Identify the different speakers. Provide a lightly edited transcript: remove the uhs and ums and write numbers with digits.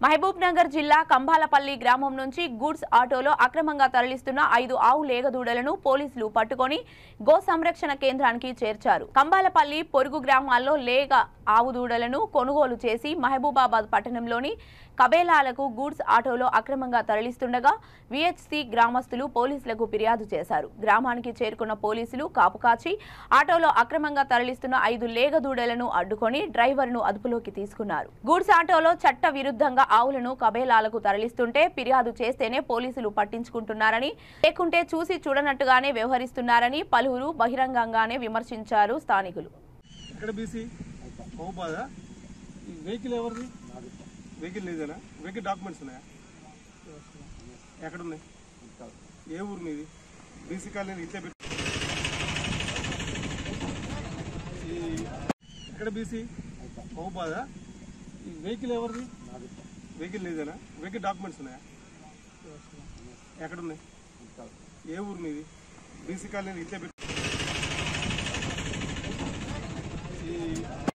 Speaker 1: మహబూబ్ నగర్ జిల్లా కంభాలపల్లి గ్రామం నుంచి గూడ్స్ ఆటోలో అక్రమంగా తరలిస్తున్న 5 ఆవు లేగదూడలను పోలీసులు పట్టుకొని గో సంరక్షణ కేంద్రానికి చేర్చారు. కంభాలపల్లి పొరుగు గ్రామాల్లో లేగ ఆవు దూడలను కొనుగోలు చేసి మహబూబాబాద్ పట్టణంలోని కబేలాలకు గూడ్స్ ఆటోలో అక్రమంగా తరలిస్తుండగా విహెచ్సి గ్రామస్తులు పోలీసులకు ఫిర్యాదు చేశారు. గ్రామానికి చేరుకున్న పోలీసులు కాపుకాచి ఆటోలో అక్రమంగా తరలిస్తున్న 5 లేగదూడలను అడ్డుకొని డ్రైవర్ను అదుపులోకి తీసుకున్నారు. గూడ్స్ ఆటోలో చట్ట విరుద్ధంగా ఆవులను కబేలాలకు తరలిస్తుంటే ఫిర్యాదు చేస్తేనే పోలీసులు పట్టించుకుంటున్నారని, లేకుంటే చూసి చూడనట్టుగానే వ్యవహరిస్తున్నారని పలువురు బహిరంగంగానే విమర్శించారు స్థానికులు.
Speaker 2: వెహికల్ లేదనా? వెహికల్ డాక్యుమెంట్స్ ఉన్నాయా? ఎక్కడ ఉన్నాయి? ఏ ఊరు మీది? బీసీ కాలనీ ఇట్లే పెట్టి ఎక్కడ బీసీ మహబూబాదా? ఈ వెహికల్ ఎవరిది? వెహికల్ లేదనా? వెహికల్ డాక్యుమెంట్స్ ఉన్నాయా? ఎక్కడ ఉన్నాయి? ఏ ఊరు మీది? బీసీ కాలనీ ఇట్లే పెట్టి